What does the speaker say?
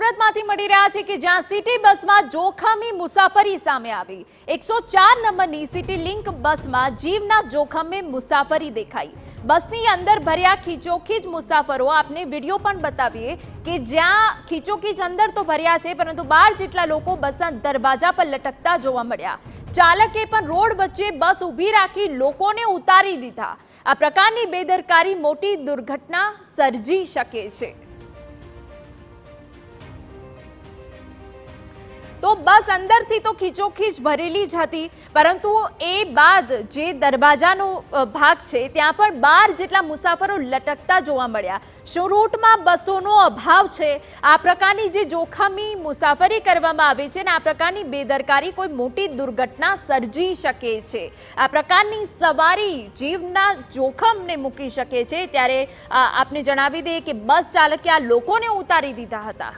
સુરતમાંથી મળી રહ્યા છે કે જ્યાં સિટી બસમાં જોખમી મુસાફરી સામે આવી। 104 નંબરની સિટી લિંક બસમાં જીવના જોખમે મુસાફરી દેખાઈ। બસની અંદર ભર્યા ખીચોખીચ મુસાફરો આપને વિડીયો પણ બતાવીએ કે જ્યાં ખીચોખીચ અંદર તો ભર્યા છે પરંતુ 12 જેટલા લોકો બસના દરવાજા પર લટકતા જોવા મળ્યા। ચાલકે પણ રોડ વચ્ચે બસ ઊભી રાખી લોકોને ઉતારી દીધા। આ પ્રકારની બેદરકારી મોટી દુર્ઘટના સર્જી શકે છે। तो बस अंदर थी तो खीचोखीच भरेली ज हती, परंतु ए बाद जे दरवाजानो भाग छे त्यां पण 12 जेटला मुसाफरो लटकता जोवा मळ्या। शुं रूटमां बसोनो अभाव छे? आ प्रकारनी जे जोखमी मुसाफरी करवामां आवे छे ने आ प्रकारनी बेदरकारी कोई मोटी दुर्घटना सर्जी शके छे। आ प्रकारनी सवारी जीवना जोखમને મૂકી શકે છે। ત્યારે આપને જણાવી દઈએ કે બસ ચાલકે આ લોકોને ઉતારી દીધા હતા।